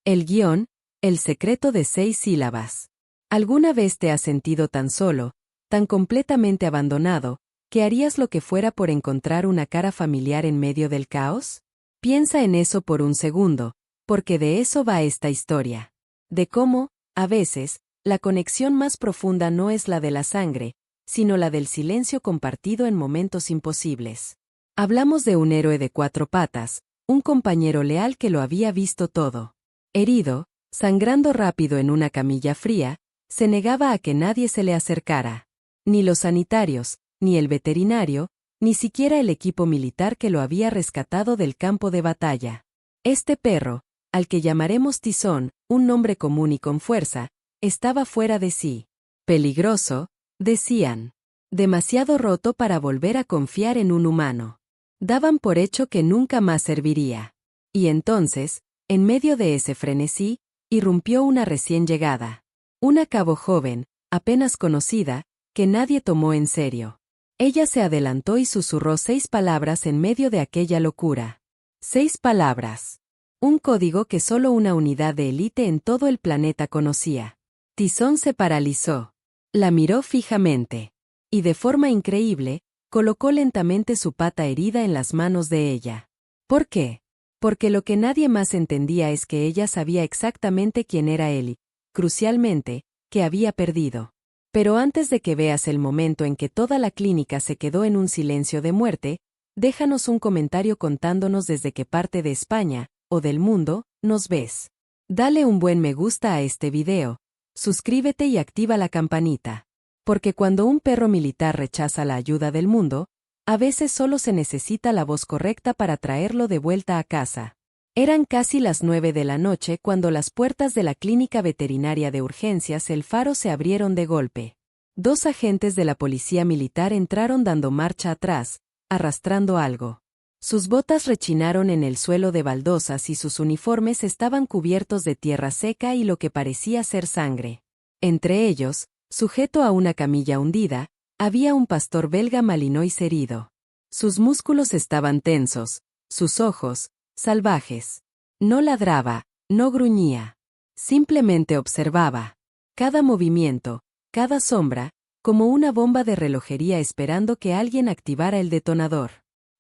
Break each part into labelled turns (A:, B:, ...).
A: El guión, El secreto de 6 sílabas. ¿Alguna vez te has sentido tan solo, tan completamente abandonado, que harías lo que fuera por encontrar una cara familiar en medio del caos? Piensa en eso por un segundo, porque de eso va esta historia. De cómo, a veces, la conexión más profunda no es la de la sangre, sino la del silencio compartido en momentos imposibles. Hablamos de un héroe de 4 patas, un compañero leal que lo había visto todo. Herido, sangrando rápido en una camilla fría, se negaba a que nadie se le acercara. Ni los sanitarios, ni el veterinario, ni siquiera el equipo militar que lo había rescatado del campo de batalla. Este perro, al que llamaremos Tizón, un nombre común y con fuerza, estaba fuera de sí. Peligroso, decían. Demasiado roto para volver a confiar en un humano. Daban por hecho que nunca más serviría. Y entonces, en medio de ese frenesí, irrumpió una recién llegada. Una cabo joven, apenas conocida, que nadie tomó en serio. Ella se adelantó y susurró 6 palabras en medio de aquella locura. 6 palabras. Un código que solo una unidad de élite en todo el planeta conocía. Tizón se paralizó. La miró fijamente. Y de forma increíble, colocó lentamente su pata herida en las manos de ella. ¿Por qué? Porque lo que nadie más entendía es que ella sabía exactamente quién era él y, crucialmente, que había perdido. Pero antes de que veas el momento en que toda la clínica se quedó en un silencio de muerte, déjanos un comentario contándonos desde qué parte de España, o del mundo, nos ves. Dale un buen me gusta a este video, suscríbete y activa la campanita. Porque cuando un perro militar rechaza la ayuda del mundo, a veces solo se necesita la voz correcta para traerlo de vuelta a casa. Eran casi las 9 de la noche cuando las puertas de la clínica veterinaria de urgencias El Faro se abrieron de golpe. 2 agentes de la policía militar entraron dando marcha atrás, arrastrando algo. Sus botas rechinaron en el suelo de baldosas y sus uniformes estaban cubiertos de tierra seca y lo que parecía ser sangre. Entre ellos, sujeto a una camilla hundida, había un pastor belga malinois herido. Sus músculos estaban tensos, sus ojos, salvajes. No ladraba, no gruñía. Simplemente observaba. Cada movimiento, cada sombra, como una bomba de relojería esperando que alguien activara el detonador.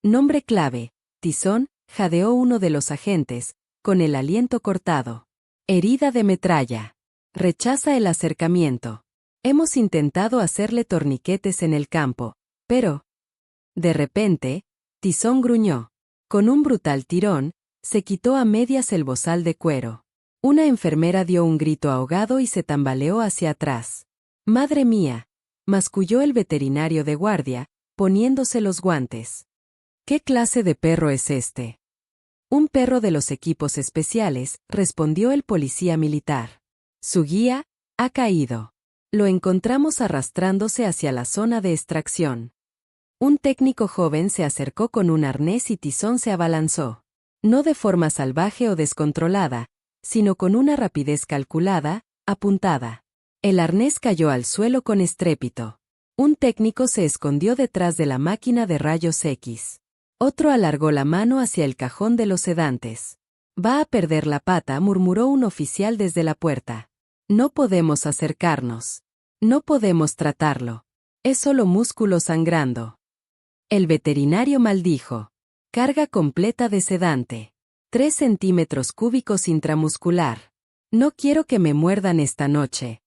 A: Nombre clave, Tizón, jadeó uno de los agentes, con el aliento cortado. Herida de metralla. Rechaza el acercamiento. Hemos intentado hacerle torniquetes en el campo, pero... De repente, Tizón gruñó. Con un brutal tirón, se quitó a medias el bozal de cuero. Una enfermera dio un grito ahogado y se tambaleó hacia atrás. «¡Madre mía!», masculló el veterinario de guardia, poniéndose los guantes. «¿Qué clase de perro es este?». «Un perro de los equipos especiales», respondió el policía militar. «Su guía ha caído. Lo encontramos arrastrándose hacia la zona de extracción». Un técnico joven se acercó con un arnés y Tizón se abalanzó. No de forma salvaje o descontrolada, sino con una rapidez calculada, apuntada. El arnés cayó al suelo con estrépito. Un técnico se escondió detrás de la máquina de rayos X. Otro alargó la mano hacia el cajón de los sedantes. «Va a perder la pata», murmuró un oficial desde la puerta. «No podemos acercarnos. No podemos tratarlo. Es solo músculo sangrando». El veterinario maldijo. «Carga completa de sedante. 3 centímetros cúbicos intramuscular. No quiero que me muerdan esta noche».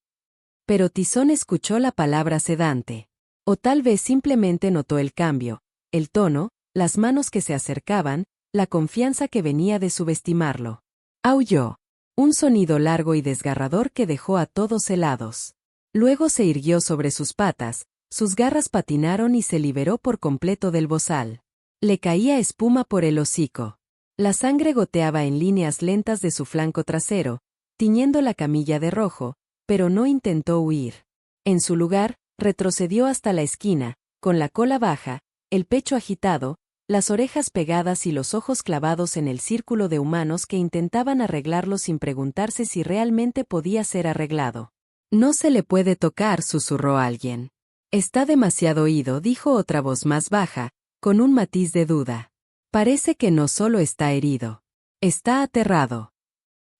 A: Pero Tizón escuchó la palabra sedante. O tal vez simplemente notó el cambio, el tono, las manos que se acercaban, la confianza que venía de subestimarlo. Aulló. Un sonido largo y desgarrador que dejó a todos helados. Luego se irguió sobre sus patas, sus garras patinaron y se liberó por completo del bozal. Le caía espuma por el hocico. La sangre goteaba en líneas lentas de su flanco trasero, tiñendo la camilla de rojo, pero no intentó huir. En su lugar, retrocedió hasta la esquina, con la cola baja, el pecho agitado, las orejas pegadas y los ojos clavados en el círculo de humanos que intentaban arreglarlo sin preguntarse si realmente podía ser arreglado. «No se le puede tocar», susurró alguien. «Está demasiado oído», dijo otra voz más baja, con un matiz de duda. «Parece que no solo está herido. Está aterrado».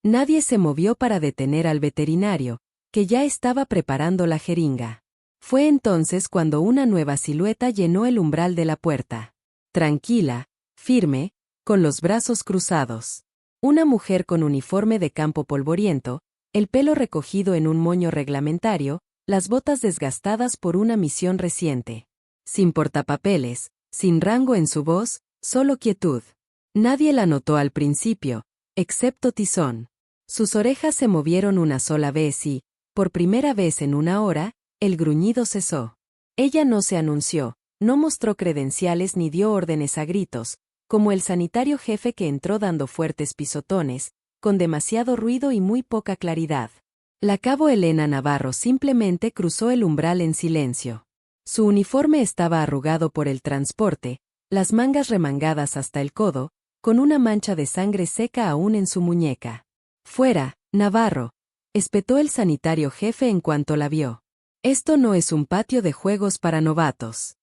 A: Nadie se movió para detener al veterinario, que ya estaba preparando la jeringa. Fue entonces cuando una nueva silueta llenó el umbral de la puerta. Tranquila, firme, con los brazos cruzados. Una mujer con uniforme de campo polvoriento, el pelo recogido en un moño reglamentario, las botas desgastadas por una misión reciente. Sin portapapeles, sin rango en su voz, solo quietud. Nadie la notó al principio, excepto Tizón. Sus orejas se movieron una sola vez y, por primera vez en una hora, el gruñido cesó. Ella no se anunció, no mostró credenciales ni dio órdenes a gritos, como el sanitario jefe que entró dando fuertes pisotones, con demasiado ruido y muy poca claridad. La cabo Elena Navarro simplemente cruzó el umbral en silencio. Su uniforme estaba arrugado por el transporte, las mangas remangadas hasta el codo, con una mancha de sangre seca aún en su muñeca. «Fuera, Navarro», espetó el sanitario jefe en cuanto la vio. «Esto no es un patio de juegos para novatos».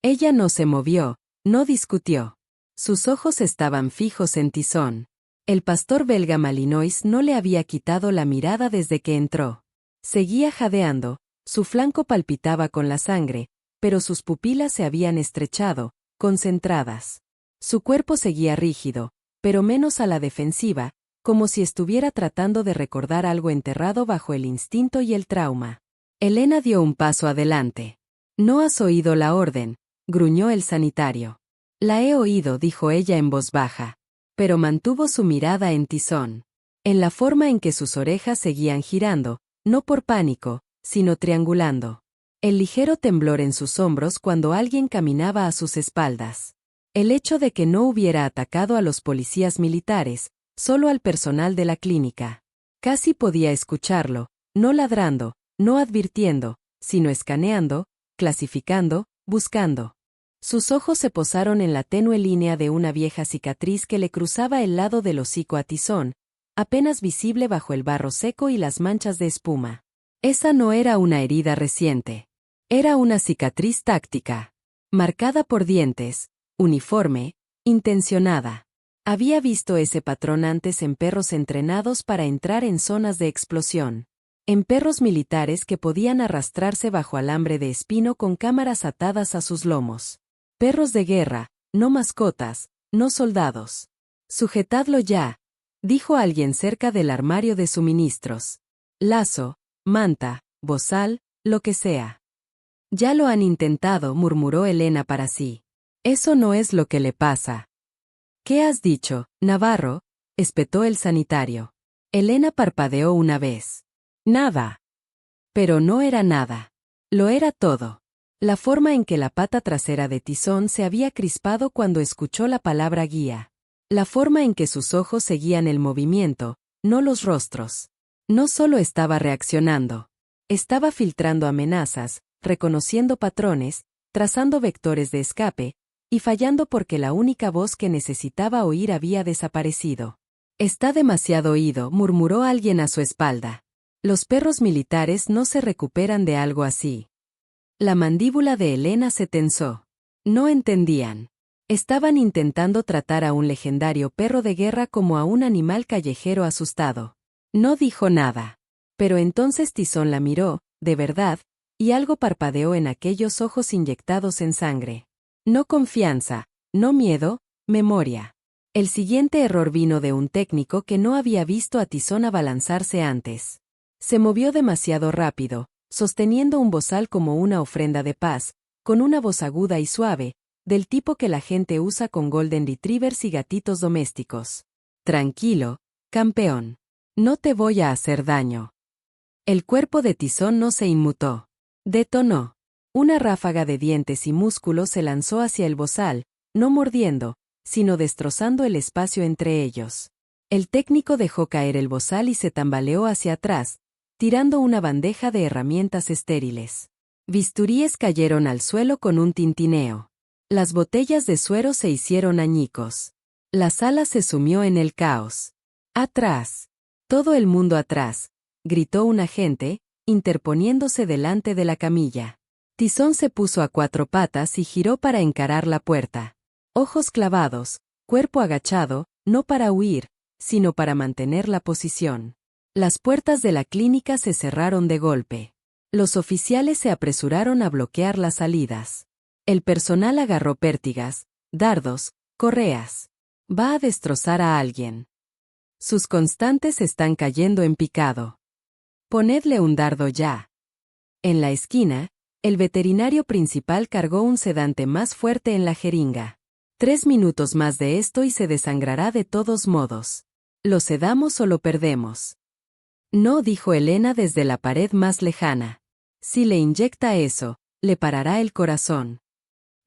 A: Ella no se movió, no discutió. Sus ojos estaban fijos en Tizón. El pastor belga Malinois no le había quitado la mirada desde que entró. Seguía jadeando, su flanco palpitaba con la sangre, pero sus pupilas se habían estrechado, concentradas. Su cuerpo seguía rígido, pero menos a la defensiva, como si estuviera tratando de recordar algo enterrado bajo el instinto y el trauma. Elena dio un paso adelante. «¿No has oído la orden?», gruñó el sanitario. «La he oído», dijo ella en voz baja. Pero mantuvo su mirada en Tizón. En la forma en que sus orejas seguían girando, no por pánico, sino triangulando. El ligero temblor en sus hombros cuando alguien caminaba a sus espaldas. El hecho de que no hubiera atacado a los policías militares, solo al personal de la clínica. Casi podía escucharlo, no ladrando, no advirtiendo, sino escaneando, clasificando, buscando. Sus ojos se posaron en la tenue línea de una vieja cicatriz que le cruzaba el lado del hocico a Tizón, apenas visible bajo el barro seco y las manchas de espuma. Esa no era una herida reciente. Era una cicatriz táctica. Marcada por dientes, uniforme, intencionada. Había visto ese patrón antes en perros entrenados para entrar en zonas de explosión. En perros militares que podían arrastrarse bajo alambre de espino con cámaras atadas a sus lomos. Perros de guerra, no mascotas, no soldados. «Sujetadlo ya», dijo alguien cerca del armario de suministros. «Lazo, manta, bozal, lo que sea». «Ya lo han intentado», murmuró Elena para sí. «Eso no es lo que le pasa». «¿Qué has dicho, Navarro?», espetó el sanitario. Elena parpadeó una vez. «Nada». Pero no era nada. Lo era todo. La forma en que la pata trasera de Tizón se había crispado cuando escuchó la palabra guía. La forma en que sus ojos seguían el movimiento, no los rostros. No solo estaba reaccionando. Estaba filtrando amenazas, reconociendo patrones, trazando vectores de escape, y fallando porque la única voz que necesitaba oír había desaparecido. «Está demasiado oído», murmuró alguien a su espalda. «Los perros militares no se recuperan de algo así». La mandíbula de Elena se tensó. No entendían. Estaban intentando tratar a un legendario perro de guerra como a un animal callejero asustado. No dijo nada. Pero entonces Tizón la miró, de verdad, y algo parpadeó en aquellos ojos inyectados en sangre. No confianza, no miedo, memoria. El siguiente error vino de un técnico que no había visto a Tizón abalanzarse antes. Se movió demasiado rápido, sosteniendo un bozal como una ofrenda de paz, con una voz aguda y suave, del tipo que la gente usa con golden retrievers y gatitos domésticos. «Tranquilo, campeón. No te voy a hacer daño». El cuerpo de Tizón no se inmutó. Detonó. Una ráfaga de dientes y músculos se lanzó hacia el bozal, no mordiendo, sino destrozando el espacio entre ellos. El técnico dejó caer el bozal y se tambaleó hacia atrás, tirando una bandeja de herramientas estériles. Bisturíes cayeron al suelo con un tintineo. Las botellas de suero se hicieron añicos. La sala se sumió en el caos. «¡Atrás! Todo el mundo atrás», gritó un agente, interponiéndose delante de la camilla. Tizón se puso a cuatro patas y giró para encarar la puerta. Ojos clavados, cuerpo agachado, no para huir, sino para mantener la posición. Las puertas de la clínica se cerraron de golpe. Los oficiales se apresuraron a bloquear las salidas. El personal agarró pértigas, dardos, correas. Va a destrozar a alguien. Sus constantes están cayendo en picado. Ponedle un dardo ya. En la esquina, el veterinario principal cargó un sedante más fuerte en la jeringa. 3 minutos más de esto y se desangrará de todos modos. ¿Lo sedamos o lo perdemos? No, dijo Elena desde la pared más lejana. Si le inyecta eso, le parará el corazón.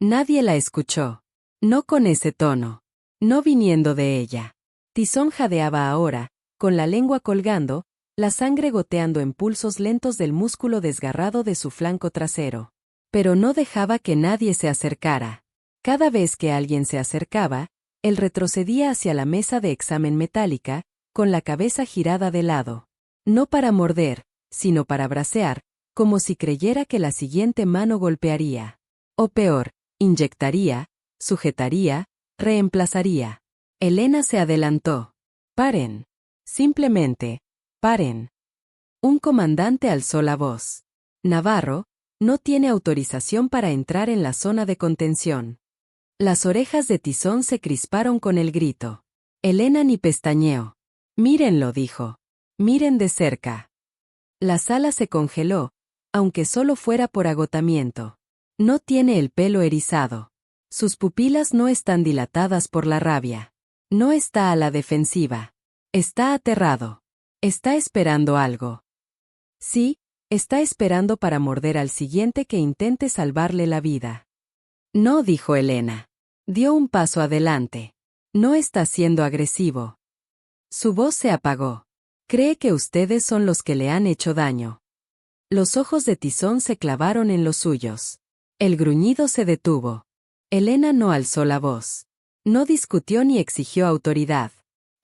A: Nadie la escuchó. No con ese tono. No viniendo de ella. Tizón jadeaba ahora, con la lengua colgando, la sangre goteando en pulsos lentos del músculo desgarrado de su flanco trasero. Pero no dejaba que nadie se acercara. Cada vez que alguien se acercaba, él retrocedía hacia la mesa de examen metálica, con la cabeza girada de lado. No para morder, sino para bracear, como si creyera que la siguiente mano golpearía. O peor, inyectaría, sujetaría, reemplazaría. Elena se adelantó. Paren. Simplemente, paren. Un comandante alzó la voz. Navarro, no tiene autorización para entrar en la zona de contención. Las orejas de Tizón se crisparon con el grito. Elena ni pestañeó. Mírenlo, dijo. Miren de cerca. La sala se congeló, aunque solo fuera por agotamiento. No tiene el pelo erizado. Sus pupilas no están dilatadas por la rabia. No está a la defensiva. Está aterrado. Está esperando algo. Sí, está esperando para morder al siguiente que intente salvarle la vida. No, dijo Elena. Dio un paso adelante. No está siendo agresivo. Su voz se apagó. Cree que ustedes son los que le han hecho daño. Los ojos de Tizón se clavaron en los suyos. El gruñido se detuvo. Elena no alzó la voz. No discutió ni exigió autoridad.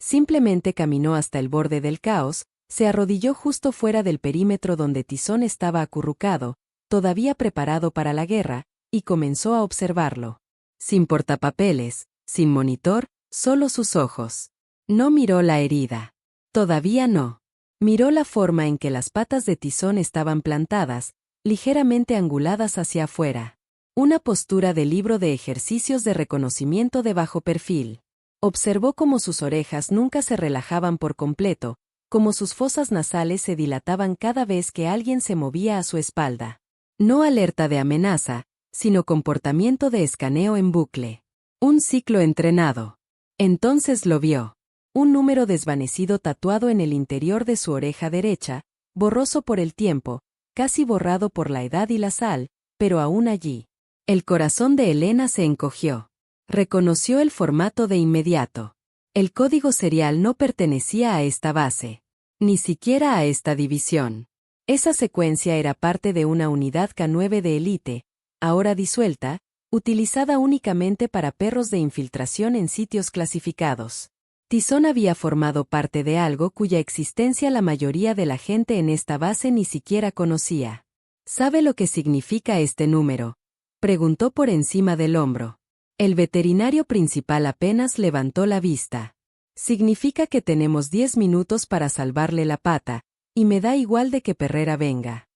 A: Simplemente caminó hasta el borde del caos, se arrodilló justo fuera del perímetro donde Tizón estaba acurrucado, todavía preparado para la guerra, y comenzó a observarlo. Sin portapapeles, sin monitor, solo sus ojos. No miró la herida. Todavía no. Miró la forma en que las patas de Tizón estaban plantadas, ligeramente anguladas hacia afuera. Una postura de libro de ejercicios de reconocimiento de bajo perfil. Observó cómo sus orejas nunca se relajaban por completo, cómo sus fosas nasales se dilataban cada vez que alguien se movía a su espalda. No alerta de amenaza, sino comportamiento de escaneo en bucle. Un ciclo entrenado. Entonces lo vio. Un número desvanecido tatuado en el interior de su oreja derecha, borroso por el tiempo, casi borrado por la edad y la sal, pero aún allí. El corazón de Elena se encogió. Reconoció el formato de inmediato. El código serial no pertenecía a esta base. Ni siquiera a esta división. Esa secuencia era parte de una unidad K9 de élite, ahora disuelta, utilizada únicamente para perros de infiltración en sitios clasificados. Tizón había formado parte de algo cuya existencia la mayoría de la gente en esta base ni siquiera conocía. ¿Sabe lo que significa este número?, preguntó por encima del hombro. El veterinario principal apenas levantó la vista. Significa que tenemos 10 minutos para salvarle la pata, y me da igual de que Perrera venga.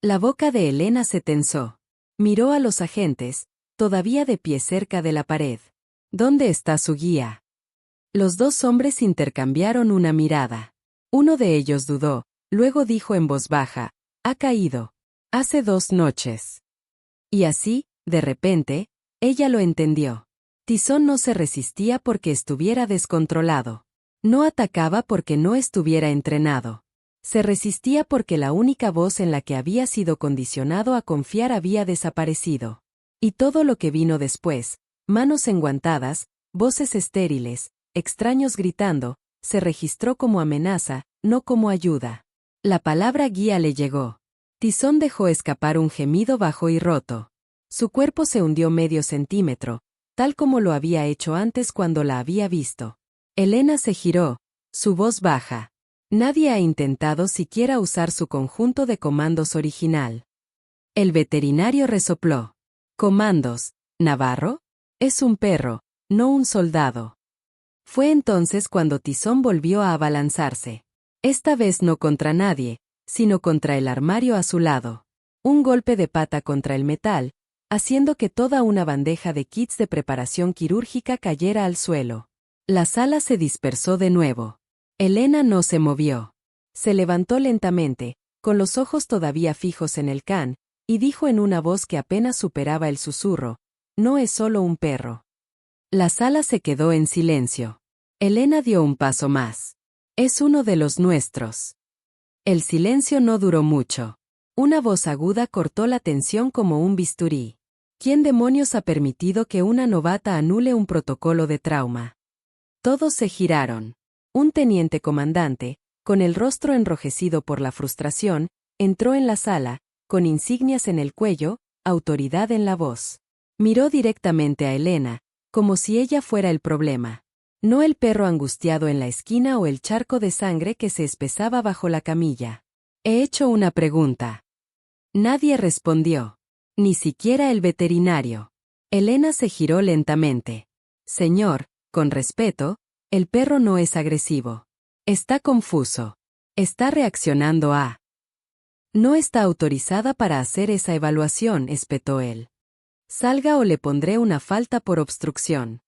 A: La boca de Elena se tensó. Miró a los agentes, todavía de pie cerca de la pared. ¿Dónde está su guía? Los dos hombres intercambiaron una mirada. Uno de ellos dudó, luego dijo en voz baja, «Ha caído. Hace 2 noches». Y así, de repente, ella lo entendió. Tizón no se resistía porque estuviera descontrolado. No atacaba porque no estuviera entrenado. Se resistía porque la única voz en la que había sido condicionado a confiar había desaparecido. Y todo lo que vino después, manos enguantadas, voces estériles, extraños gritando, se registró como amenaza, no como ayuda. La palabra guía le llegó. Tizón dejó escapar un gemido bajo y roto. Su cuerpo se hundió medio centímetro, tal como lo había hecho antes cuando la había visto. Elena se giró, su voz baja. Nadie ha intentado siquiera usar su conjunto de comandos original. El veterinario resopló. ¿Comandos, Navarro? Es un perro, no un soldado. Fue entonces cuando Tizón volvió a abalanzarse. Esta vez no contra nadie, sino contra el armario a su lado. Un golpe de pata contra el metal, haciendo que toda una bandeja de kits de preparación quirúrgica cayera al suelo. La sala se dispersó de nuevo. Elena no se movió. Se levantó lentamente, con los ojos todavía fijos en el can, y dijo en una voz que apenas superaba el susurro: «No es solo un perro». La sala se quedó en silencio. Elena dio un paso más. «Es uno de los nuestros». El silencio no duró mucho. Una voz aguda cortó la tensión como un bisturí. ¿Quién demonios ha permitido que una novata anule un protocolo de trauma? Todos se giraron. Un teniente comandante, con el rostro enrojecido por la frustración, entró en la sala, con insignias en el cuello, autoridad en la voz. Miró directamente a Elena, como si ella fuera el problema. No el perro angustiado en la esquina o el charco de sangre que se espesaba bajo la camilla. «He hecho una pregunta». Nadie respondió. Ni siquiera el veterinario. Elena se giró lentamente. «Señor, con respeto, el perro no es agresivo. Está confuso. Está reaccionando a... No está autorizada para hacer esa evaluación», espetó él. «Salga o le pondré una falta por obstrucción».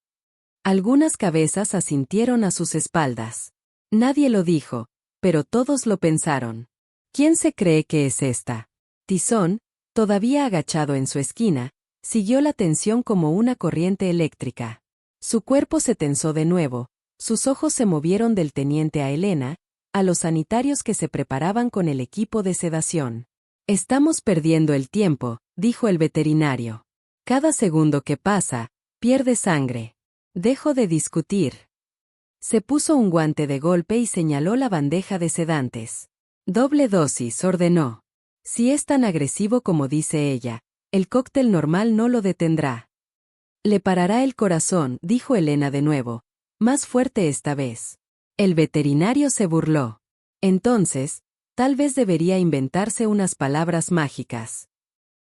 A: Algunas cabezas asintieron a sus espaldas. Nadie lo dijo, pero todos lo pensaron. ¿Quién se cree que es esta? Tizón, todavía agachado en su esquina, siguió la tensión como una corriente eléctrica. Su cuerpo se tensó de nuevo, sus ojos se movieron del teniente a Elena, a los sanitarios que se preparaban con el equipo de sedación. «Estamos perdiendo el tiempo», dijo el veterinario. «Cada segundo que pasa, pierde sangre. Dejo de discutir». Se puso un guante de golpe y señaló la bandeja de sedantes. «Doble dosis», ordenó. «Si es tan agresivo como dice ella, el cóctel normal no lo detendrá». «Le parará el corazón», dijo Elena de nuevo, más fuerte esta vez. El veterinario se burló. «Entonces, tal vez debería inventarse unas palabras mágicas».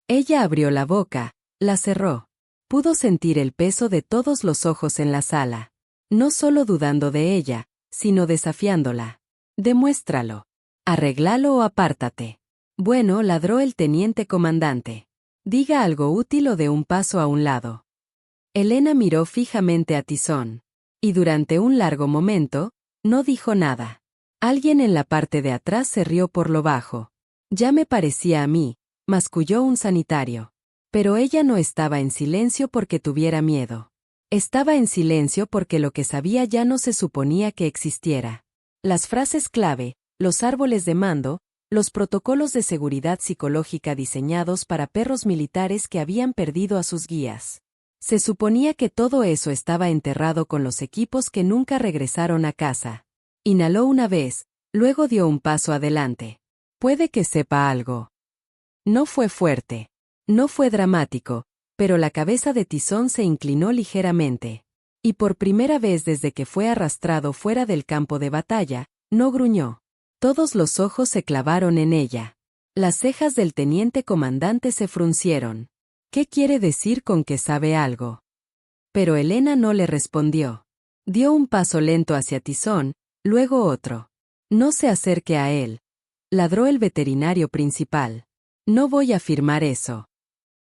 A: Ella abrió la boca, la cerró. Pudo sentir el peso de todos los ojos en la sala. No solo dudando de ella, sino desafiándola. «Demuéstralo. Arréglalo o apártate». «Bueno», ladró el teniente comandante. «Diga algo útil o de un paso a un lado». Elena miró fijamente a Tizón. Y durante un largo momento, no dijo nada. Alguien en la parte de atrás se rió por lo bajo. «Ya me parecía a mí», masculló un sanitario. Pero ella no estaba en silencio porque tuviera miedo. Estaba en silencio porque lo que sabía ya no se suponía que existiera. Las frases clave, los árboles de mando, los protocolos de seguridad psicológica diseñados para perros militares que habían perdido a sus guías. Se suponía que todo eso estaba enterrado con los equipos que nunca regresaron a casa. Inhaló una vez, luego dio un paso adelante. «Puede que sepa algo». No fue fuerte. No fue dramático, pero la cabeza de Tizón se inclinó ligeramente. Y por primera vez desde que fue arrastrado fuera del campo de batalla, no gruñó. Todos los ojos se clavaron en ella. Las cejas del teniente comandante se fruncieron. ¿Qué quiere decir con que sabe algo? Pero Elena no le respondió. Dio un paso lento hacia Tizón, luego otro. «No se acerque a él», ladró el veterinario principal. «No voy a firmar eso».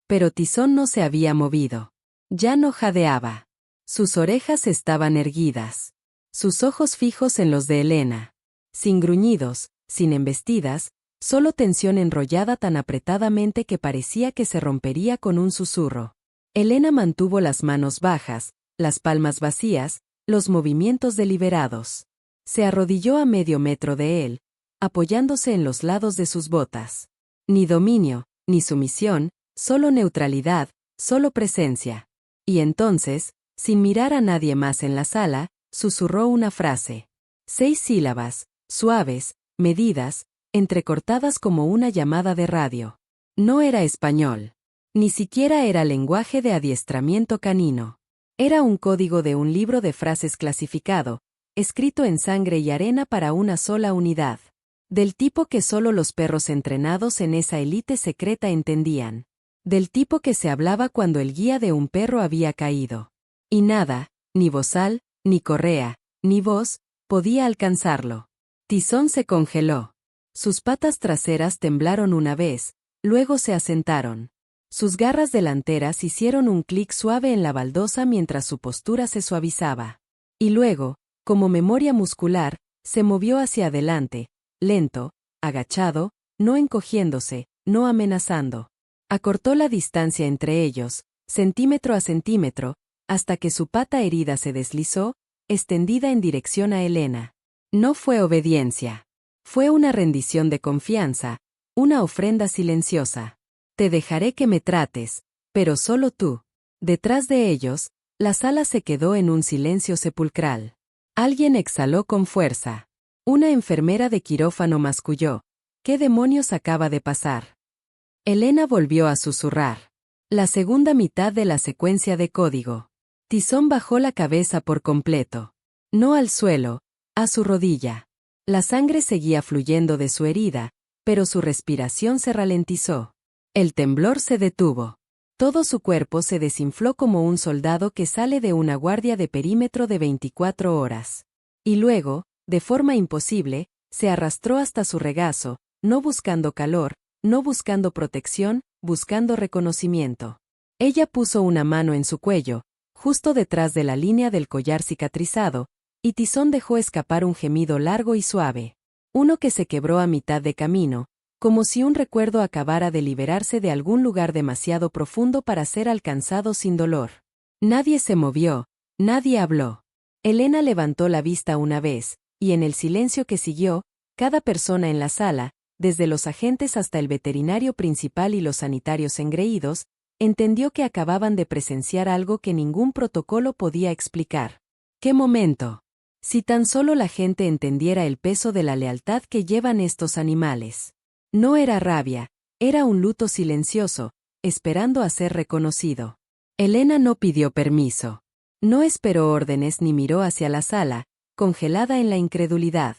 A: Pero Tizón no se había movido. Ya no jadeaba. Sus orejas estaban erguidas. Sus ojos fijos en los de Elena. Sin gruñidos, sin embestidas, solo tensión enrollada tan apretadamente que parecía que se rompería con un susurro. Elena mantuvo las manos bajas, las palmas vacías, los movimientos deliberados. Se arrodilló a medio metro de él, apoyándose en los lados de sus botas. Ni dominio, ni sumisión, solo neutralidad, solo presencia. Y entonces, sin mirar a nadie más en la sala, susurró una frase. 6 sílabas, suaves, medidas, entrecortadas como una llamada de radio. No era español. Ni siquiera era lenguaje de adiestramiento canino. Era un código de un libro de frases clasificado, escrito en sangre y arena para una sola unidad. Del tipo que solo los perros entrenados en esa élite secreta entendían. Del tipo que se hablaba cuando el guía de un perro había caído. Y nada, ni bozal, Ni correa, ni voz, podía alcanzarlo. Tizón se congeló. Sus patas traseras temblaron una vez, luego se asentaron. Sus garras delanteras hicieron un clic suave en la baldosa mientras su postura se suavizaba. Y luego, como memoria muscular, se movió hacia adelante, lento, agachado, no encogiéndose, no amenazando. Acortó la distancia entre ellos, centímetro a centímetro, hasta que su pata herida se deslizó, extendida en dirección a Elena. No fue obediencia. Fue una rendición de confianza, una ofrenda silenciosa. Te dejaré que me trates, pero solo tú. Detrás de ellos, la sala se quedó en un silencio sepulcral. Alguien exhaló con fuerza. Una enfermera de quirófano masculló. ¿Qué demonios acaba de pasar? Elena volvió a susurrar. La segunda mitad de la secuencia de código. Tizón bajó la cabeza por completo. No al suelo, a su rodilla. La sangre seguía fluyendo de su herida, pero su respiración se ralentizó. El temblor se detuvo. Todo su cuerpo se desinfló como un soldado que sale de una guardia de perímetro de 24 horas. Y luego, de forma imposible, se arrastró hasta su regazo, no buscando calor, no buscando protección, buscando reconocimiento. Ella puso una mano en su cuello, justo detrás de la línea del collar cicatrizado, y Tizón dejó escapar un gemido largo y suave. Uno que se quebró a mitad de camino, como si un recuerdo acabara de liberarse de algún lugar demasiado profundo para ser alcanzado sin dolor. Nadie se movió, nadie habló. Elena levantó la vista una vez, y en el silencio que siguió, cada persona en la sala, desde los agentes hasta el veterinario principal y los sanitarios engreídos, entendió que acababan de presenciar algo que ningún protocolo podía explicar. ¡Qué momento! Si tan solo la gente entendiera el peso de la lealtad que llevan estos animales. No era rabia, era un luto silencioso, esperando a ser reconocido. Elena no pidió permiso. No esperó órdenes ni miró hacia la sala, congelada en la incredulidad.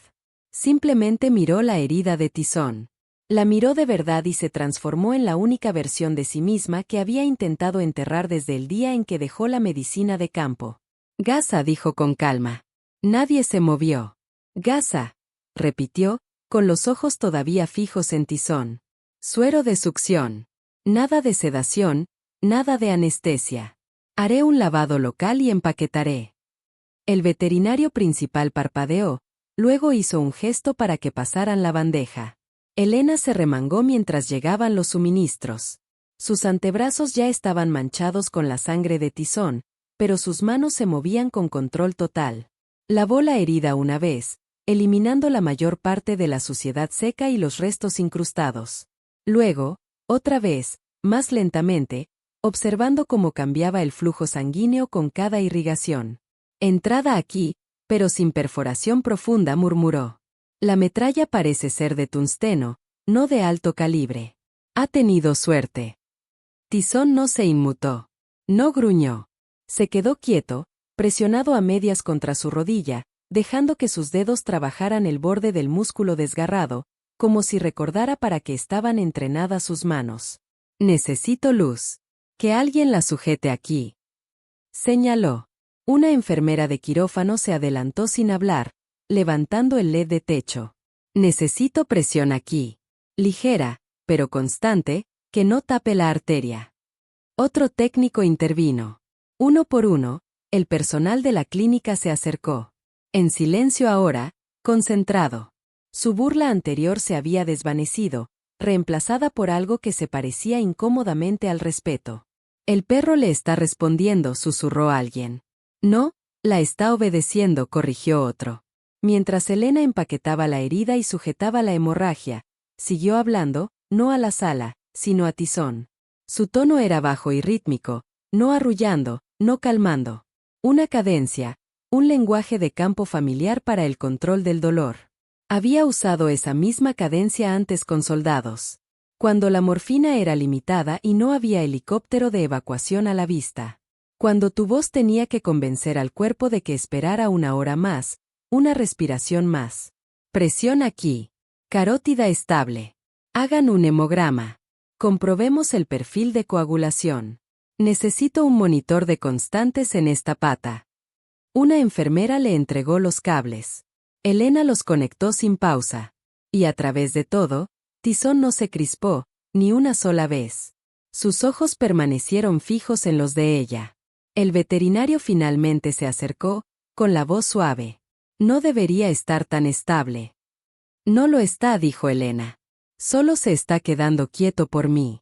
A: Simplemente miró la herida de Tizón. La miró de verdad y se transformó en la única versión de sí misma que había intentado enterrar desde el día en que dejó la medicina de campo. Gaza, dijo con calma. Nadie se movió. Gaza, repitió, con los ojos todavía fijos en Tizón. Suero de succión. Nada de sedación, nada de anestesia. Haré un lavado local y empaquetaré. El veterinario principal parpadeó, luego hizo un gesto para que pasaran la bandeja. Elena se remangó mientras llegaban los suministros. Sus antebrazos ya estaban manchados con la sangre de Tizón, pero sus manos se movían con control total. Lavó la herida una vez, eliminando la mayor parte de la suciedad seca y los restos incrustados. Luego, otra vez, más lentamente, observando cómo cambiaba el flujo sanguíneo con cada irrigación. Entrada aquí, pero sin perforación profunda, murmuró. La metralla parece ser de tungsteno, no de alto calibre. Ha tenido suerte. Tizón no se inmutó. No gruñó. Se quedó quieto, presionado a medias contra su rodilla, dejando que sus dedos trabajaran el borde del músculo desgarrado, como si recordara para qué estaban entrenadas sus manos. Necesito luz. Que alguien la sujete aquí. Señaló. Una enfermera de quirófano se adelantó sin hablar, levantando el LED de techo. Necesito presión aquí. Ligera, pero constante, que no tape la arteria. Otro técnico intervino. Uno por uno, el personal de la clínica se acercó. En silencio ahora, concentrado. Su burla anterior se había desvanecido, reemplazada por algo que se parecía incómodamente al respeto. El perro le está respondiendo, susurró alguien. No, la está obedeciendo, corrigió otro. Mientras Elena empaquetaba la herida y sujetaba la hemorragia, siguió hablando, no a la sala, sino a Tizón. Su tono era bajo y rítmico, no arrullando, no calmando. Una cadencia, un lenguaje de campo familiar para el control del dolor. Había usado esa misma cadencia antes con soldados. Cuando la morfina era limitada y no había helicóptero de evacuación a la vista. Cuando tu voz tenía que convencer al cuerpo de que esperara una hora más, una respiración más. Presión aquí. Carótida estable. Hagan un hemograma. Comprobemos el perfil de coagulación. Necesito un monitor de constantes en esta pata. Una enfermera le entregó los cables. Elena los conectó sin pausa. Y a través de todo, Tizón no se crispó, ni una sola vez. Sus ojos permanecieron fijos en los de ella. El veterinario finalmente se acercó, con la voz suave. No debería estar tan estable. No lo está, dijo Elena. Solo se está quedando quieto por mí.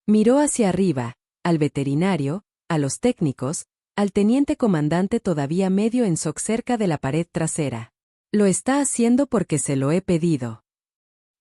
A: Miró hacia arriba, al veterinario, a los técnicos, al teniente comandante todavía medio en shock cerca de la pared trasera. Lo está haciendo porque se lo he pedido.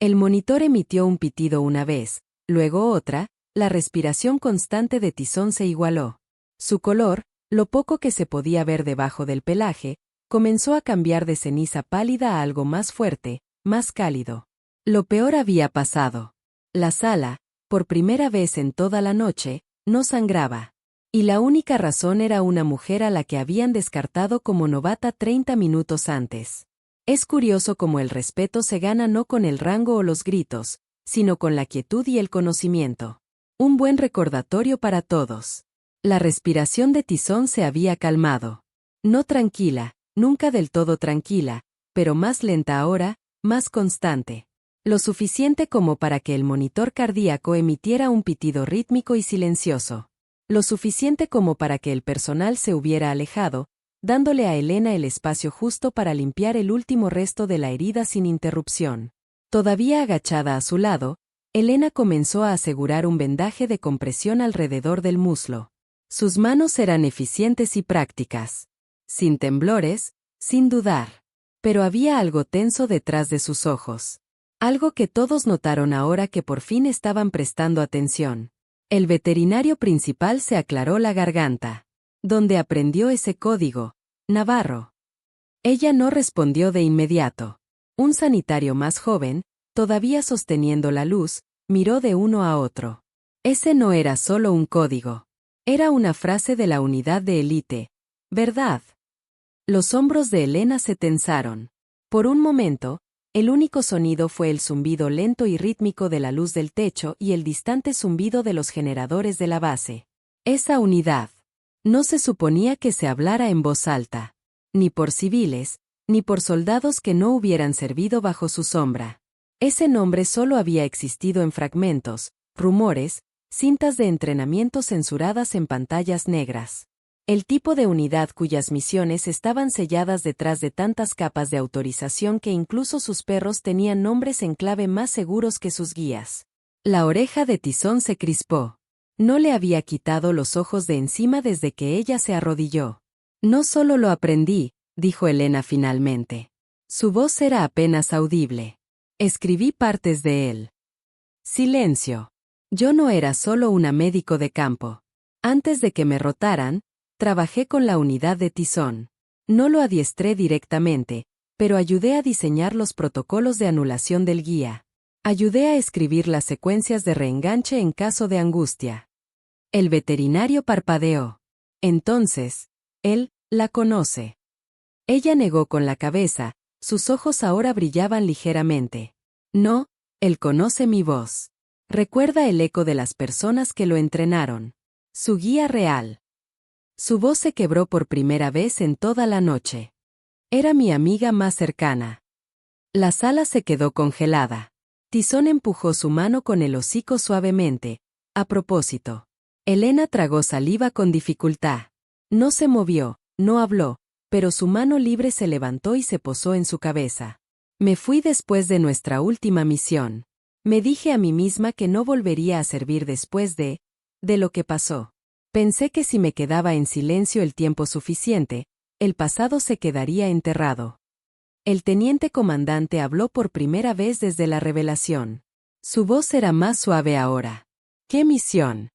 A: El monitor emitió un pitido una vez, luego otra, la respiración constante de Tizón se igualó. Su color, lo poco que se podía ver debajo del pelaje, comenzó a cambiar de ceniza pálida a algo más fuerte, más cálido. Lo peor había pasado. La sala, por primera vez en toda la noche, no sangraba. Y la única razón era una mujer a la que habían descartado como novata 30 minutos antes. Es curioso cómo el respeto se gana no con el rango o los gritos, sino con la quietud y el conocimiento. Un buen recordatorio para todos. La respiración de Tizón se había calmado. No tranquila, nunca del todo tranquila, pero más lenta ahora, más constante. Lo suficiente como para que el monitor cardíaco emitiera un pitido rítmico y silencioso. Lo suficiente como para que el personal se hubiera alejado, dándole a Elena el espacio justo para limpiar el último resto de la herida sin interrupción. Todavía agachada a su lado, Elena comenzó a asegurar un vendaje de compresión alrededor del muslo. Sus manos eran eficientes y prácticas. Sin temblores, sin dudar. Pero había algo tenso detrás de sus ojos. Algo que todos notaron ahora que por fin estaban prestando atención. El veterinario principal se aclaró la garganta. ¿Dónde aprendió ese código? Navarro. Ella no respondió de inmediato. Un sanitario más joven, todavía sosteniendo la luz, miró de uno a otro. Ese no era solo un código. Era una frase de la unidad de élite, ¿verdad? Los hombros de Elena se tensaron. Por un momento, el único sonido fue el zumbido lento y rítmico de la luz del techo y el distante zumbido de los generadores de la base. Esa unidad. No se suponía que se hablara en voz alta. Ni por civiles, ni por soldados que no hubieran servido bajo su sombra. Ese nombre solo había existido en fragmentos, rumores, cintas de entrenamiento censuradas en pantallas negras. El tipo de unidad cuyas misiones estaban selladas detrás de tantas capas de autorización que incluso sus perros tenían nombres en clave más seguros que sus guías. La oreja de Tizón se crispó. No le había quitado los ojos de encima desde que ella se arrodilló. No solo lo aprendí, dijo Elena finalmente. Su voz era apenas audible. Escribí partes de él. Silencio. Yo no era solo una médico de campo. Antes de que me rotaran, trabajé con la unidad de Tizón. No lo adiestré directamente, pero ayudé a diseñar los protocolos de anulación del guía. Ayudé a escribir las secuencias de reenganche en caso de angustia. El veterinario parpadeó. Entonces, él la conoce. Ella negó con la cabeza, sus ojos ahora brillaban ligeramente. No, él conoce mi voz. Recuerda el eco de las personas que lo entrenaron. Su guía real. Su voz se quebró por primera vez en toda la noche. Era mi amiga más cercana. La sala se quedó congelada. Tizón empujó su mano con el hocico suavemente. A propósito. Elena tragó saliva con dificultad. No se movió, no habló, pero su mano libre se levantó y se posó en su cabeza. Me fui después de nuestra última misión. Me dije a mí misma que no volvería a servir después de lo que pasó. Pensé que si me quedaba en silencio el tiempo suficiente, el pasado se quedaría enterrado. El teniente comandante habló por primera vez desde la revelación. Su voz era más suave ahora. ¿Qué misión?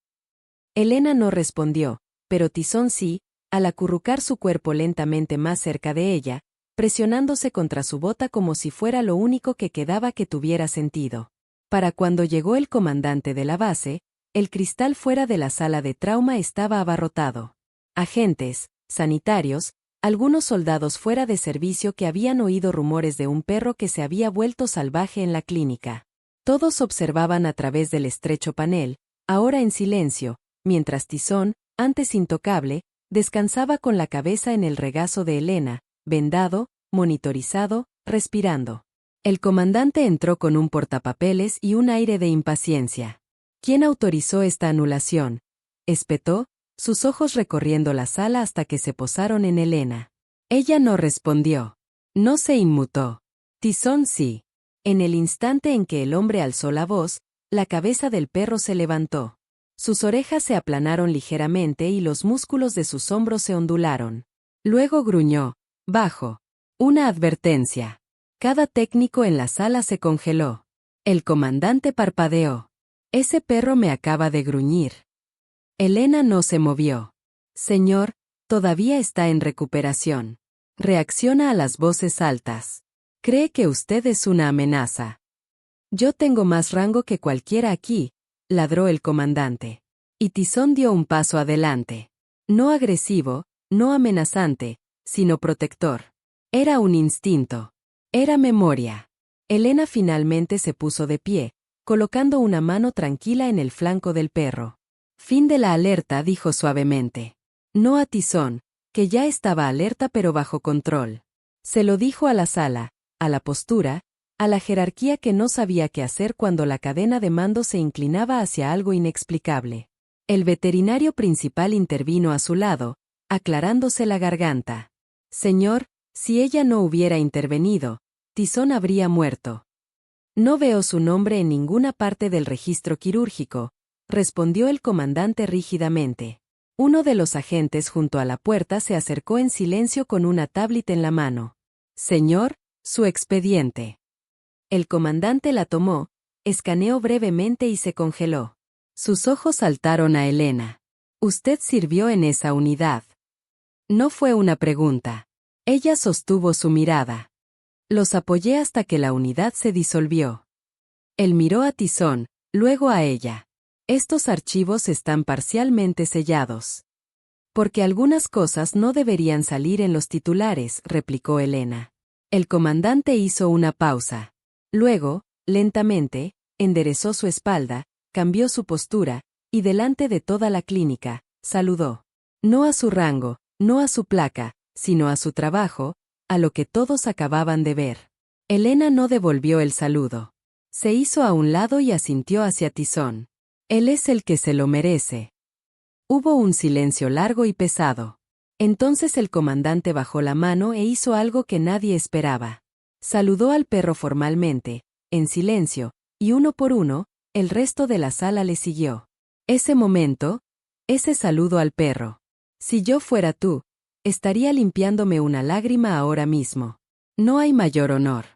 A: Elena no respondió, pero Tizón sí, al acurrucar su cuerpo lentamente más cerca de ella, presionándose contra su bota como si fuera lo único que quedaba que tuviera sentido. Para cuando llegó el comandante de la base, el cristal fuera de la sala de trauma estaba abarrotado. Agentes, sanitarios, algunos soldados fuera de servicio que habían oído rumores de un perro que se había vuelto salvaje en la clínica. Todos observaban a través del estrecho panel, ahora en silencio, mientras Tizón, antes intocable, Descansaba con la cabeza en el regazo de Elena, vendado, monitorizado, respirando. El comandante entró con un portapapeles y un aire de impaciencia. ¿Quién autorizó esta anulación?, espetó, sus ojos recorriendo la sala hasta que se posaron en Elena. Ella no respondió. No se inmutó. Tizón sí. En el instante en que el hombre alzó la voz, la cabeza del perro se levantó. Sus orejas se aplanaron ligeramente y los músculos de sus hombros se ondularon. Luego gruñó, bajo. Una advertencia. Cada técnico en la sala se congeló. El comandante parpadeó. Ese perro me acaba de gruñir. Elena no se movió. Señor, todavía está en recuperación. Reacciona a las voces altas. Cree que usted es una amenaza. Yo tengo más rango que cualquiera aquí, ladró el comandante. Y Tizón dio un paso adelante. No agresivo, no amenazante, sino protector. Era un instinto. Era memoria. Elena finalmente se puso de pie, colocando una mano tranquila en el flanco del perro. Fin de la alerta, dijo suavemente. No a Tizón, que ya estaba alerta pero bajo control. Se lo dijo a la sala, a la postura, a la jerarquía que no sabía qué hacer cuando la cadena de mando se inclinaba hacia algo inexplicable. El veterinario principal intervino a su lado, aclarándose la garganta. Señor, si ella no hubiera intervenido, Tizón habría muerto. No veo su nombre en ninguna parte del registro quirúrgico, respondió el comandante rígidamente. Uno de los agentes junto a la puerta se acercó en silencio con una tablet en la mano. Señor, su expediente. El comandante la tomó, escaneó brevemente y se congeló. Sus ojos saltaron a Elena. Usted sirvió en esa unidad. No fue una pregunta. Ella sostuvo su mirada. Los apoyé hasta que la unidad se disolvió. Él miró a Tizón, luego a ella. Estos archivos están parcialmente sellados. Porque algunas cosas no deberían salir en los titulares, replicó Elena. El comandante hizo una pausa. Luego, lentamente, enderezó su espalda, cambió su postura, y delante de toda la clínica, saludó. No a su rango, no a su placa, sino a su trabajo, a lo que todos acababan de ver. Elena no devolvió el saludo. Se hizo a un lado y asintió hacia Tizón. Él es el que se lo merece. Hubo un silencio largo y pesado. Entonces el comandante bajó la mano e hizo algo que nadie esperaba. Saludó al perro formalmente, en silencio, y uno por uno, el resto de la sala le siguió. Ese momento, ese saludo al perro. Si yo fuera tú, estaría limpiándome una lágrima ahora mismo. No hay mayor honor.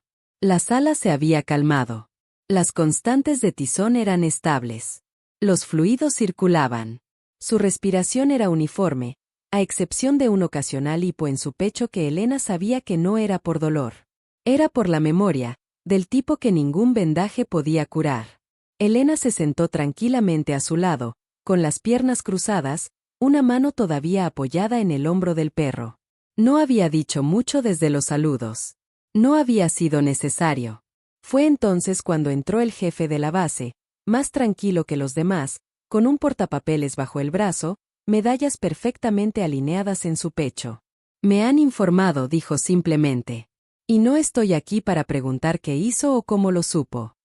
A: La sala se había calmado. Las constantes de Tizón eran estables. Los fluidos circulaban. Su respiración era uniforme, a excepción de un ocasional hipo en su pecho que Elena sabía que no era por dolor. Era por la memoria, del tipo que ningún vendaje podía curar. Elena se sentó tranquilamente a su lado, con las piernas cruzadas, una mano todavía apoyada en el hombro del perro. No había dicho mucho desde los saludos. No había sido necesario. Fue entonces cuando entró el jefe de la base, más tranquilo que los demás, con un portapapeles bajo el brazo, medallas perfectamente alineadas en su pecho. Me han informado, dijo simplemente. Y no estoy aquí para preguntar qué hizo o cómo lo supo.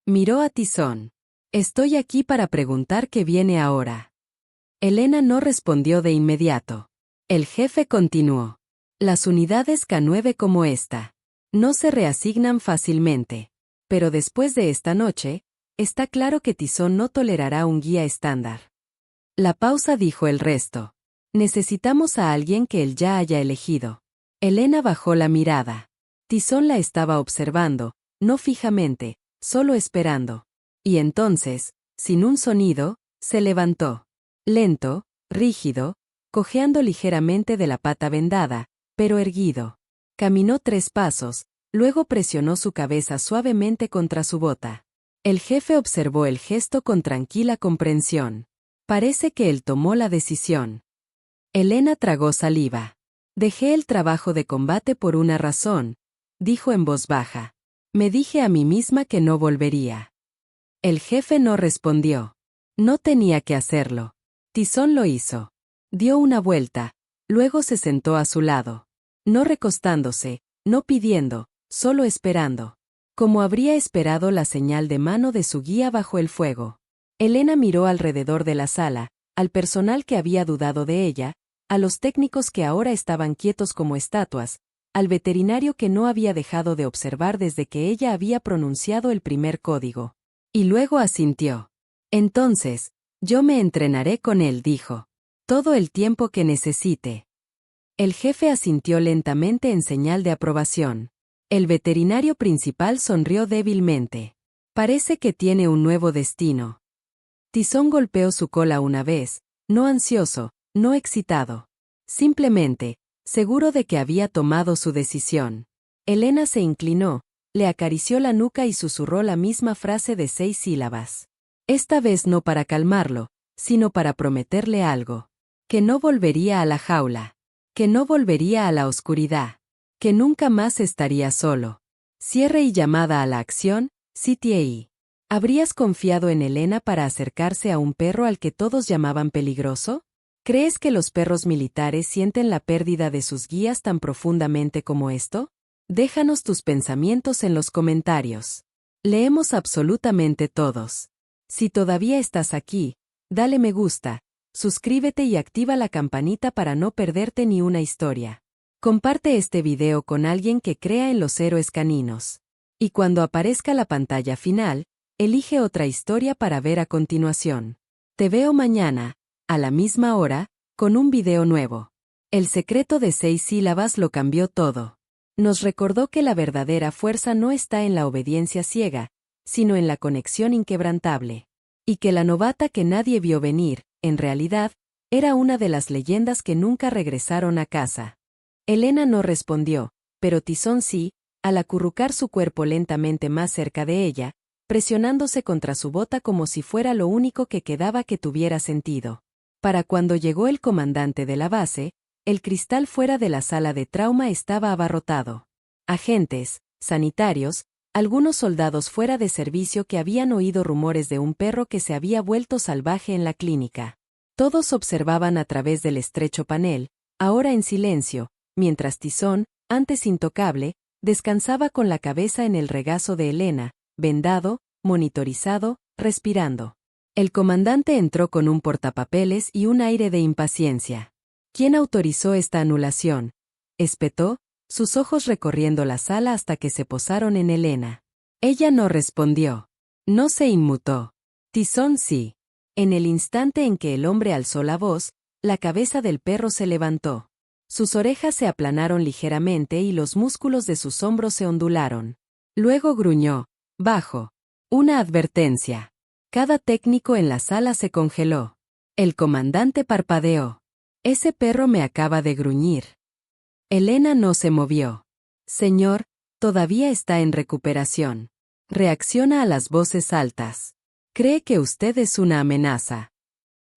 A: Miró a Tizón. Estoy aquí para preguntar qué viene ahora. Elena no respondió de inmediato. El jefe continuó. Las unidades K9 como esta no se reasignan fácilmente. Pero después de esta noche, está claro que Tizón no tolerará un guía estándar. La pausa dijo el resto. Necesitamos a alguien que él ya haya elegido. Elena bajó la mirada. Tizón la estaba observando, no fijamente, solo esperando. Y entonces, sin un sonido, se levantó. Lento, rígido, cojeando ligeramente de la pata vendada, pero erguido. Caminó 3 pasos, luego presionó su cabeza suavemente contra su bota. El jefe observó el gesto con tranquila comprensión. Parece que él tomó la decisión. Elena tragó saliva. Dejé el trabajo de combate por una razón, dijo en voz baja. Me dije a mí misma que no volvería. El jefe no respondió. No tenía que hacerlo. Tizón lo hizo. Dio una vuelta, luego se sentó a su lado. No recostándose, no pidiendo, solo esperando. Como habría esperado la señal de mano de su guía bajo el fuego. Elena miró alrededor de la sala, al personal que había dudado de ella, a los técnicos que ahora estaban quietos como estatuas, al veterinario que no había dejado de observar desde que ella había pronunciado el primer código. Y luego asintió. Entonces, yo me entrenaré con él, dijo. Todo el tiempo que necesite. El jefe asintió lentamente en señal de aprobación. El veterinario principal sonrió débilmente. Parece que tiene un nuevo destino. Tizón golpeó su cola una vez, no ansioso, no excitado. Simplemente, seguro de que había tomado su decisión. Elena se inclinó, le acarició la nuca y susurró la misma frase de 6 sílabas. Esta vez no para calmarlo, sino para prometerle algo. Que no volvería a la jaula. Que no volvería a la oscuridad. Que nunca más estaría solo. Cierre y llamada a la acción, CTA. ¿Habrías confiado en Elena para acercarse a un perro al que todos llamaban peligroso? ¿Crees que los perros militares sienten la pérdida de sus guías tan profundamente como esto? Déjanos tus pensamientos en los comentarios. Leemos absolutamente todos. Si todavía estás aquí, dale me gusta, suscríbete y activa la campanita para no perderte ni una historia. Comparte este video con alguien que crea en los héroes caninos. Y cuando aparezca la pantalla final, elige otra historia para ver a continuación. Te veo mañana, a la misma hora, con un video nuevo. El secreto de 6 sílabas lo cambió todo. Nos recordó que la verdadera fuerza no está en la obediencia ciega, sino en la conexión inquebrantable. Y que la novata que nadie vio venir, en realidad, era una de las leyendas que nunca regresaron a casa. Elena no respondió, pero Tizón sí, al acurrucar su cuerpo lentamente más cerca de ella, presionándose contra su bota como si fuera lo único que quedaba que tuviera sentido. Para cuando llegó el comandante de la base, el cristal fuera de la sala de trauma estaba abarrotado. Agentes, sanitarios, algunos soldados fuera de servicio que habían oído rumores de un perro que se había vuelto salvaje en la clínica. Todos observaban a través del estrecho panel, ahora en silencio, mientras Tizón, antes intocable, descansaba con la cabeza en el regazo de Elena, vendado, monitorizado, respirando. El comandante entró con un portapapeles y un aire de impaciencia. ¿Quién autorizó esta anulación? Espetó, sus ojos recorriendo la sala hasta que se posaron en Elena. Ella no respondió. No se inmutó. Tizón sí. En el instante en que el hombre alzó la voz, la cabeza del perro se levantó. Sus orejas se aplanaron ligeramente y los músculos de sus hombros se ondularon. Luego gruñó, bajo. Una advertencia. Cada técnico en la sala se congeló. El comandante parpadeó. Ese perro me acaba de gruñir. Elena no se movió. Señor, todavía está en recuperación. Reacciona a las voces altas. Cree que usted es una amenaza.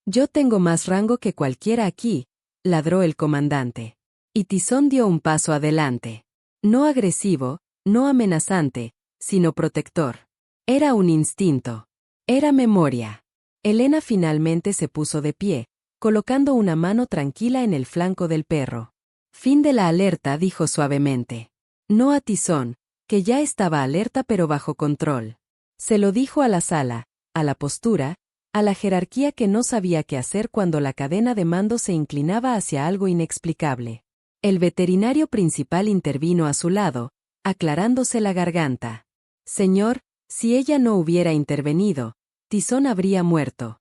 A: Yo tengo más rango que cualquiera aquí, ladró el comandante. Y Tizón dio un paso adelante. No agresivo, no amenazante, sino protector. Era un instinto. Era memoria. Elena finalmente se puso de pie, colocando una mano tranquila en el flanco del perro. Fin de la alerta, dijo suavemente. No a Tizón, que ya estaba alerta pero bajo control. Se lo dijo a la sala, a la postura, a la jerarquía que no sabía qué hacer cuando la cadena de mando se inclinaba hacia algo inexplicable. El veterinario principal intervino a su lado, aclarándose la garganta. Señor, si ella no hubiera intervenido, Tizón habría muerto.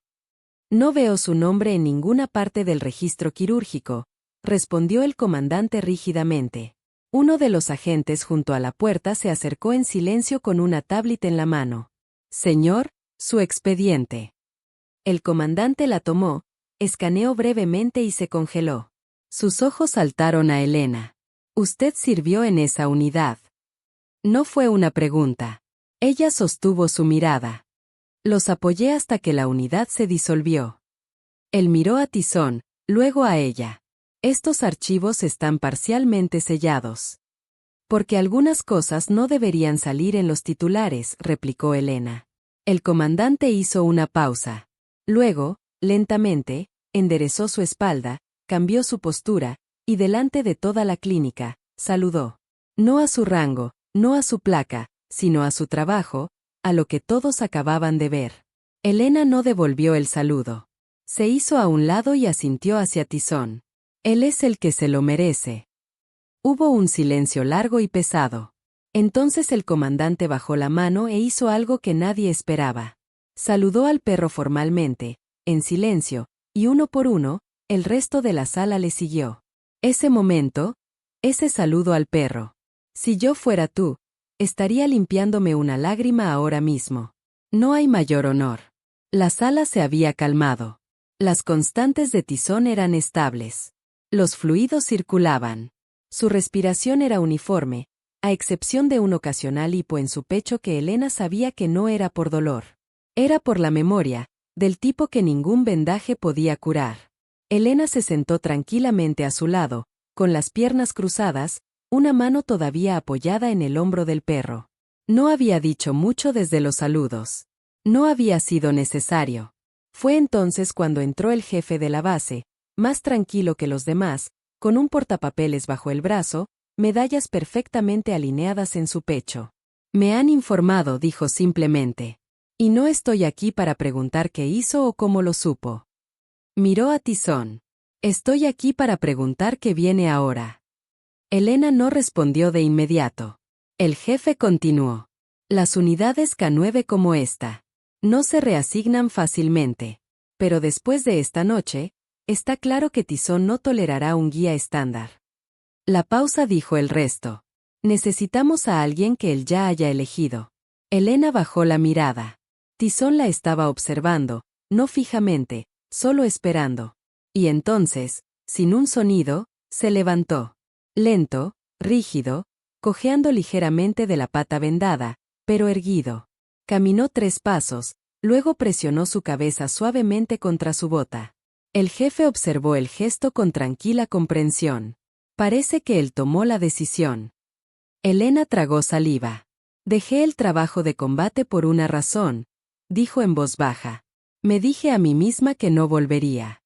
A: No veo su nombre en ninguna parte del registro quirúrgico, respondió el comandante rígidamente. Uno de los agentes junto a la puerta se acercó en silencio con una tablet en la mano. Señor, su expediente. El comandante la tomó, escaneó brevemente y se congeló. Sus ojos saltaron a Elena. Usted sirvió en esa unidad. No fue una pregunta. Ella sostuvo su mirada. Los apoyé hasta que la unidad se disolvió. Él miró a Tizón, luego a ella. Estos archivos están parcialmente sellados. Porque algunas cosas no deberían salir en los titulares, replicó Elena. El comandante hizo una pausa. Luego, lentamente, enderezó su espalda, cambió su postura, y delante de toda la clínica, saludó. No a su rango, no a su placa, sino a su trabajo, a lo que todos acababan de ver. Elena no devolvió el saludo. Se hizo a un lado y asintió hacia Tizón. Él es el que se lo merece. Hubo un silencio largo y pesado. Entonces el comandante bajó la mano e hizo algo que nadie esperaba. Saludó al perro formalmente, en silencio, y uno por uno, el resto de la sala le siguió. Ese momento, ese saludo al perro. Si yo fuera tú, estaría limpiándome una lágrima ahora mismo. No hay mayor honor. La sala se había calmado. Las constantes de Tizón eran estables. Los fluidos circulaban. Su respiración era uniforme, a excepción de un ocasional hipo en su pecho que Elena sabía que no era por dolor. Era por la memoria, del tipo que ningún vendaje podía curar. Elena se sentó tranquilamente a su lado, con las piernas cruzadas, una mano todavía apoyada en el hombro del perro. No había dicho mucho desde los saludos. No había sido necesario. Fue entonces cuando entró el jefe de la base, más tranquilo que los demás, con un portapapeles bajo el brazo, medallas perfectamente alineadas en su pecho. Me han informado, dijo simplemente. Y no estoy aquí para preguntar qué hizo o cómo lo supo. Miró a Tizón. Estoy aquí para preguntar qué viene ahora. Elena no respondió de inmediato. El jefe continuó. Las unidades K9 como esta no se reasignan fácilmente. Pero después de esta noche, está claro que Tizón no tolerará un guía estándar. La pausa dijo el resto. Necesitamos a alguien que él ya haya elegido. Elena bajó la mirada. Tizón la estaba observando, no fijamente, solo esperando. Y entonces, sin un sonido, se levantó. Lento, rígido, cojeando ligeramente de la pata vendada, pero erguido. Caminó 3 pasos, luego presionó su cabeza suavemente contra su bota. El jefe observó el gesto con tranquila comprensión. Parece que él tomó la decisión. Elena tragó saliva. Dejé el trabajo de combate por una razón, dijo en voz baja. Me dije a mí misma que no volvería.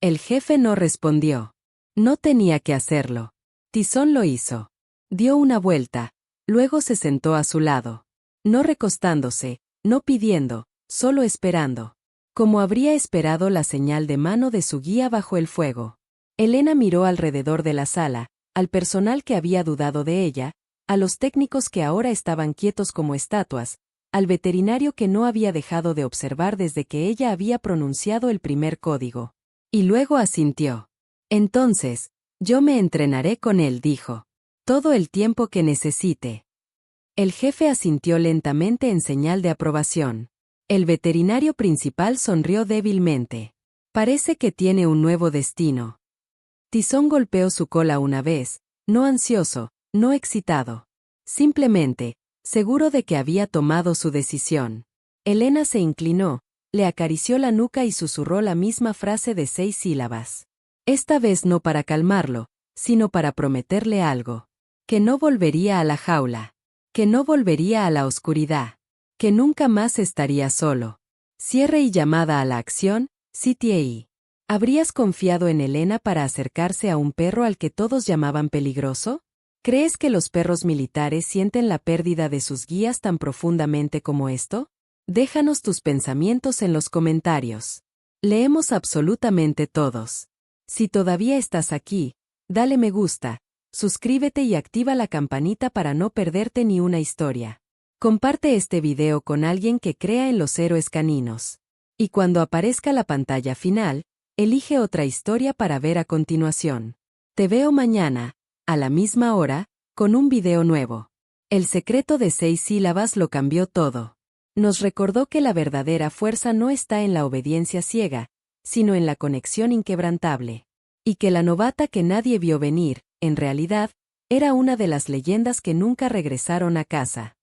A: El jefe no respondió. No tenía que hacerlo. Tizón lo hizo. Dio una vuelta, luego se sentó a su lado. No recostándose, no pidiendo, solo esperando. Como habría esperado la señal de mano de su guía bajo el fuego. Elena miró alrededor de la sala, al personal que había dudado de ella, a los técnicos que ahora estaban quietos como estatuas, al veterinario que no había dejado de observar desde que ella había pronunciado el primer código. Y luego asintió. Entonces, yo me entrenaré con él, dijo. Todo el tiempo que necesite. El jefe asintió lentamente en señal de aprobación. El veterinario principal sonrió débilmente. Parece que tiene un nuevo destino. Tizón golpeó su cola una vez, no ansioso, no excitado. Simplemente, seguro de que había tomado su decisión. Elena se inclinó, le acarició la nuca y susurró la misma frase de 6 sílabas. Esta vez no para calmarlo, sino para prometerle algo. Que no volvería a la jaula. Que no volvería a la oscuridad. Que nunca más estaría solo. Cierre y llamada a la acción, CTA. ¿Habrías confiado en Elena para acercarse a un perro al que todos llamaban peligroso? ¿Crees que los perros militares sienten la pérdida de sus guías tan profundamente como esto? Déjanos tus pensamientos en los comentarios. Leemos absolutamente todos. Si todavía estás aquí, dale me gusta, suscríbete y activa la campanita para no perderte ni una historia. Comparte este video con alguien que crea en los héroes caninos. Y cuando aparezca la pantalla final, elige otra historia para ver a continuación. Te veo mañana, a la misma hora, con un video nuevo. El secreto de 6 sílabas lo cambió todo. Nos recordó que la verdadera fuerza no está en la obediencia ciega, sino en la conexión inquebrantable. Y que la novata que nadie vio venir, en realidad, era una de las leyendas que nunca regresaron a casa.